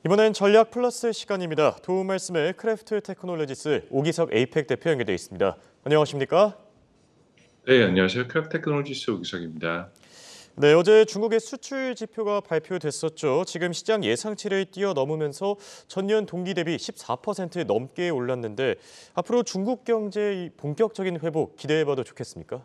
이번엔 전략 플러스 시간입니다. 도움 말씀에 크래프트 테크놀로지스 오기석 에이펙 대표 연결돼 있습니다. 안녕하십니까? 네, 안녕하세요. 크랩 테크놀로지스 오기석입니다. 네, 어제 중국의 수출 지표가 발표됐었죠. 지금 시장 예상치를 뛰어넘으면서 전년 동기 대비 14% 넘게 올랐는데 앞으로 중국 경제의 본격적인 회복 기대해봐도 좋겠습니까?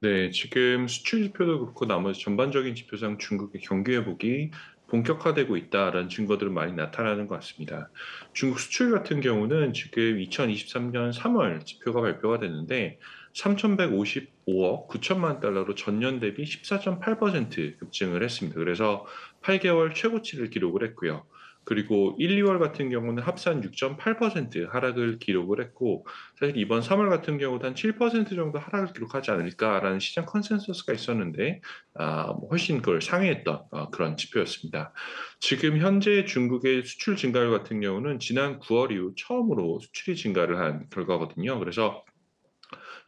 네, 지금 수출 지표도 그렇고 나머지 전반적인 지표상 중국의 경기 회복이 본격화되고 있다라는 증거들은 많이 나타나는 것 같습니다. 중국 수출 같은 경우는 지금 2023년 3월 지표가 발표가 됐는데 3,155억 9천만 달러로 전년 대비 14.8% 급증을 했습니다. 그래서 8개월 최고치를 기록을 했고요. 그리고 1, 2월 같은 경우는 합산 6.8% 하락을 기록을 했고 사실 이번 3월 같은 경우도 한 7% 정도 하락을 기록하지 않을까라는 시장 컨센서스가 있었는데 뭐 훨씬 그걸 상회했던 그런 지표였습니다. 지금 현재 중국의 수출 증가율 같은 경우는 지난 9월 이후 처음으로 수출이 증가를 한 결과거든요. 그래서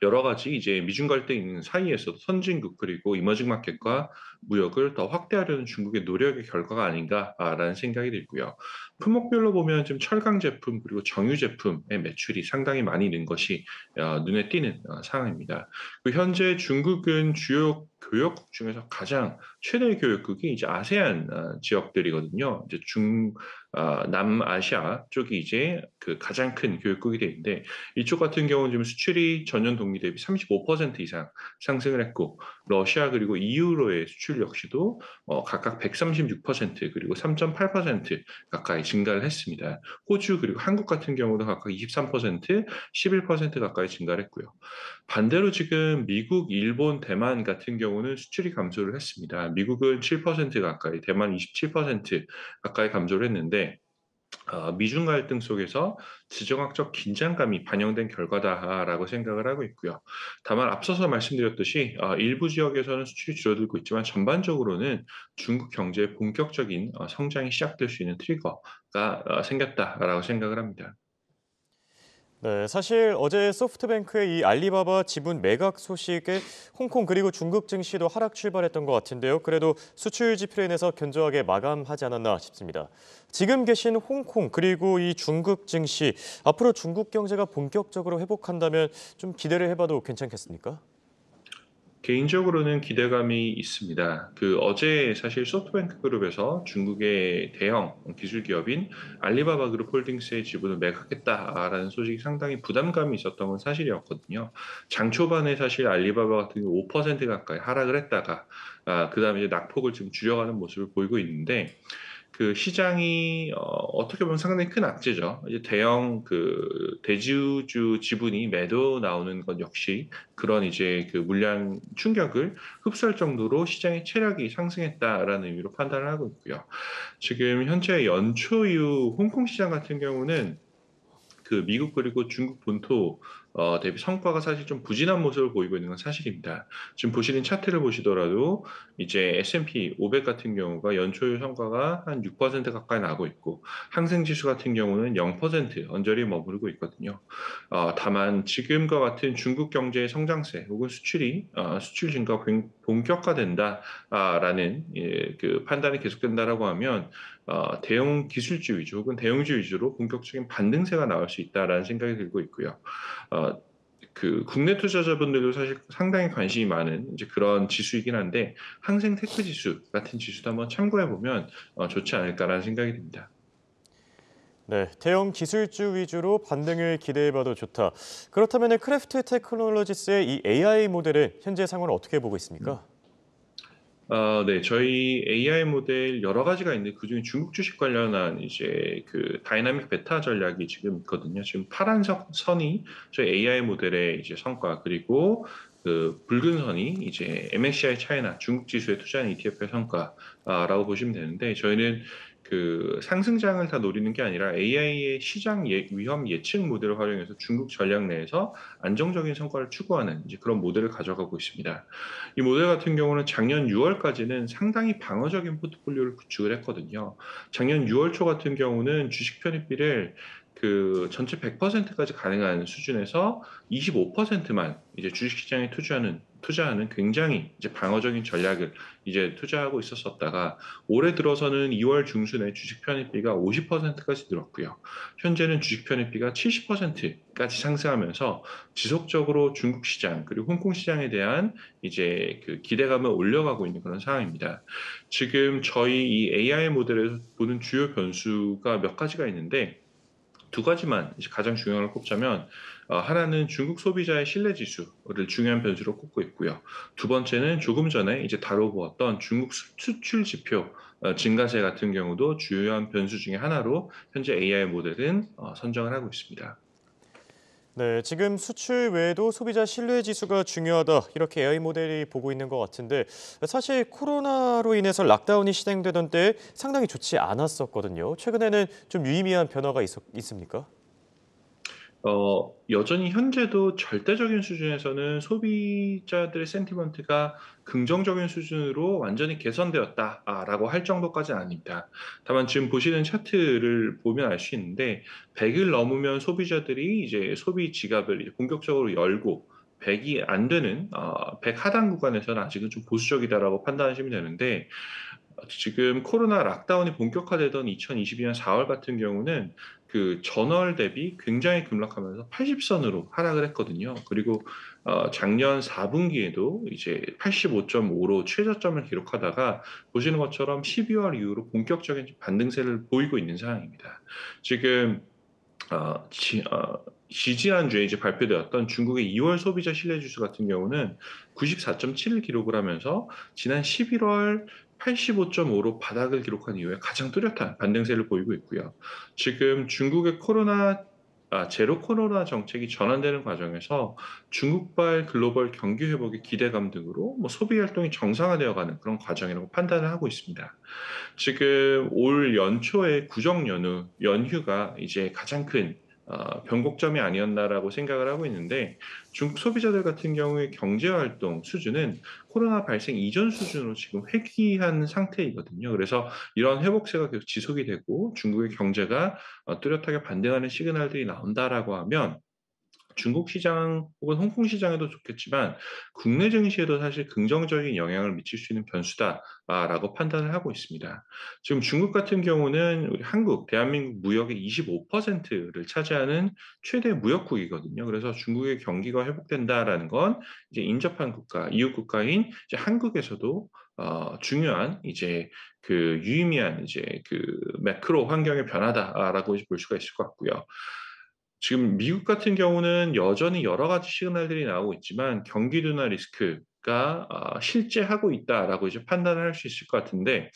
여러 가지 이제 미중 갈등이 있는 사이에서도 선진국 그리고 이머징 마켓과 무역을 더 확대하려는 중국의 노력의 결과가 아닌가라는 생각이 들고요. 품목별로 보면 지금 철강 제품 그리고 정유 제품의 매출이 상당히 많이 는 것이 눈에 띄는 상황입니다. 현재 중국은 주요 교역국 중에서 가장 최대 교역국이 이제 아세안 지역들이거든요. 이제 남아시아 쪽이 이제 그 가장 큰 교역국이 되는데 이쪽 같은 경우는 지금 수출이 전년 동기 대비 35% 이상 상승을 했고 러시아 그리고 EU로의 수출 역시도 각각 136% 그리고 3.8% 가까이 증가를 했습니다. 호주 그리고 한국 같은 경우도 각각 23%, 11% 가까이 증가를 했고요. 반대로 지금 미국, 일본, 대만 같은 경우는 수출이 감소를 했습니다. 미국은 7% 가까이, 대만 27% 가까이 감소를 했는데 미중 갈등 속에서 지정학적 긴장감이 반영된 결과다라고 생각을 하고 있고요. 다만 앞서서 말씀드렸듯이 일부 지역에서는 수출이 줄어들고 있지만 전반적으로는 중국 경제의 본격적인 성장이 시작될 수 있는 트리거가 생겼다라고 생각을 합니다. 네, 사실 어제 소프트뱅크의 이 알리바바 지분 매각 소식에 홍콩 그리고 중국 증시도 하락 출발했던 것 같은데요. 그래도 수출 지표로 인해서 견조하게 마감하지 않았나 싶습니다. 지금 계신 홍콩 그리고 이 중국 증시 앞으로 중국 경제가 본격적으로 회복한다면 좀 기대를 해봐도 괜찮겠습니까? 개인적으로는 기대감이 있습니다. 어제 사실 소프트뱅크 그룹에서 중국의 대형 기술 기업인 알리바바 그룹 홀딩스의 지분을 매각했다라는 소식이 상당히 부담감이 있었던 건 사실이었거든요. 장 초반에 사실 알리바바 같은 경우 5% 가까이 하락을 했다가 그다음에 이제 낙폭을 지금 줄여가는 모습을 보이고 있는데 시장이 어떻게 보면 상당히 큰 악재죠. 이제 대형 대주주 지분이 매도 나오는 것 역시 그런 이제 물량 충격을 흡수할 정도로 시장의 체력이 상승했다라는 의미로 판단을 하고 있고요. 지금 현재 연초 이후 홍콩 시장 같은 경우는 미국 그리고 중국 본토 대비 성과가 사실 좀 부진한 모습을 보이고 있는 건 사실입니다. 지금 보시는 차트를 보시더라도 이제 S&P 500 같은 경우가 연초율 성과가 한 6% 가까이 나고 있고 항생 지수 같은 경우는 0% 언저리에 머무르고 있거든요. 다만 지금과 같은 중국 경제의 성장세 혹은 수출 증가 본격화된다라는 판단이 계속된다라고 하면 대형 기술주 위주 혹은 대형주 위주로 본격적인 반등세가 나올 수 있다라는 생각이 들고 있고요. 어, 국내 투자자분들도 사실 상당히 관심이 많은 이제 그런 지수이긴 한데 항생 테크 지수 같은 지수도 한번 참고해 보면 좋지 않을까라는 생각이 듭니다. 네, 대형 기술주 위주로 반등을 기대해봐도 좋다. 그렇다면 크래프트 테크놀로지스의 이 AI 모델은 현재 상황을 어떻게 보고 있습니까? 네. 저희 AI 모델 여러 가지가 있는데 그중에 중국 주식 관련한 이제 다이나믹 베타 전략이 지금 있거든요. 지금 파란색 선이 저희 AI 모델의 이제 성과 그리고 붉은 선이 이제 MSCI 차이나 중국 지수에 투자한 ETF의 성과라고 보시면 되는데 저희는 상승장을 다 노리는 게 아니라 AI의 시장 위험 예측 모델을 활용해서 중국 전략 내에서 안정적인 성과를 추구하는 이제 그런 모델을 가져가고 있습니다. 이 모델 같은 경우는 작년 6월까지는 상당히 방어적인 포트폴리오를 구축을 했거든요. 작년 6월 초 같은 경우는 주식 편입비를 그 전체 100%까지 가능한 수준에서 25%만 이제 주식시장에 투자하는 굉장히 이제 방어적인 전략을 이제 투자하고 있었었다가 올해 들어서는 2월 중순에 주식 편입비가 50%까지 늘었고요. 현재는 주식 편입비가 70%까지 상승하면서 지속적으로 중국 시장 그리고 홍콩 시장에 대한 이제 그 기대감을 올려가고 있는 그런 상황입니다. 지금 저희 이 AI 모델에서 보는 주요 변수가 몇 가지가 있는데 두 가지만 이제 가장 중요한 걸 꼽자면 하나는 중국 소비자의 신뢰 지수를 중요한 변수로 꼽고 있고요. 두 번째는 조금 전에 이제 다뤄보았던 중국 수출 지표 증가세 같은 경우도 주요한 변수 중에 하나로 현재 AI 모델은 선정을 하고 있습니다. 네, 지금 수출 외에도 소비자 신뢰 지수가 중요하다. 이렇게 AI 모델이 보고 있는 것 같은데 사실 코로나로 인해서 락다운이 시행되던 때 상당히 좋지 않았었거든요. 최근에는 좀 유의미한 변화가 있습니까? 여전히 현재도 절대적인 수준에서는 소비자들의 센티먼트가 긍정적인 수준으로 완전히 개선되었다라고 할 정도까지는 아닙니다. 다만 지금 보시는 차트를 보면 알 수 있는데 100을 넘으면 소비자들이 이제 소비 지갑을 이제 본격적으로 열고 100이 안 되는 100 하단 구간에서는 아직은 좀 보수적이다라고 판단하시면 되는데 지금 코로나 락다운이 본격화되던 2022년 4월 같은 경우는 그 전월 대비 굉장히 급락하면서 80선으로 하락을 했거든요. 그리고 작년 4분기에도 이제 85.5로 최저점을 기록하다가 보시는 것처럼 12월 이후로 본격적인 반등세를 보이고 있는 상황입니다. 지금 지지난주에 이제 발표되었던 중국의 2월 소비자 신뢰지수 같은 경우는 94.7을 기록을 하면서 지난 11월 85.5로 바닥을 기록한 이후에 가장 뚜렷한 반등세를 보이고 있고요. 지금 중국의 제로 코로나 정책이 전환되는 과정에서 중국발 글로벌 경기 회복의 기대감 등으로 뭐 소비 활동이 정상화되어가는 그런 과정이라고 판단을 하고 있습니다. 지금 올 연초에 구정 연휴가 이제 가장 큰 변곡점이 아니었나라고 생각을 하고 있는데 중국 소비자들 같은 경우에 경제 활동 수준은 코로나 발생 이전 수준으로 지금 회귀한 상태이거든요. 그래서 이런 회복세가 계속 지속이 되고 중국의 경제가 뚜렷하게 반등하는 시그널들이 나온다라고 하면 중국 시장 혹은 홍콩 시장에도 좋겠지만 국내 증시에도 사실 긍정적인 영향을 미칠 수 있는 변수다라고 판단을 하고 있습니다. 지금 중국 같은 경우는 우리 한국, 대한민국 무역의 25%를 차지하는 최대 무역국이거든요. 그래서 중국의 경기가 회복된다라는 건 이제 인접한 국가, 이웃 국가인 이제 한국에서도 중요한 이제 그 유의미한 이제 그 매크로 환경의 변화다라고 볼 수가 있을 것 같고요. 지금 미국 같은 경우는 여전히 여러 가지 시그널들이 나오고 있지만 경기 둔화 리스크가 실제하고 있다라고 이제 판단을 할 수 있을 것 같은데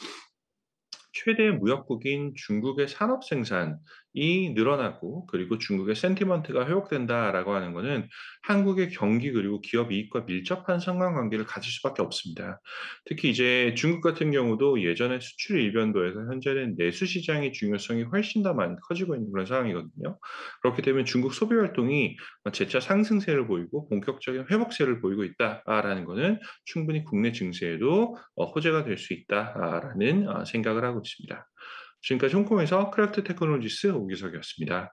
최대 무역국인 중국의 산업 생산이 늘어나고 그리고 중국의 센티먼트가 회복된다라고 하는 거는 한국의 경기 그리고 기업 이익과 밀접한 상관관계를 가질 수밖에 없습니다. 특히 이제 중국 같은 경우도 예전에 수출 일변도에서 현재는 내수 시장의 중요성이 훨씬 더 많이 커지고 있는 그런 상황이거든요. 그렇게 되면 중국 소비 활동이 재차 상승세를 보이고 본격적인 회복세를 보이고 있다라는 거는 충분히 국내 증시에도 호재가 될 수 있다라는 생각을 하고 있습니다. 지금까지 홍콩에서 크래프트 테크놀리지스 오기석이었습니다.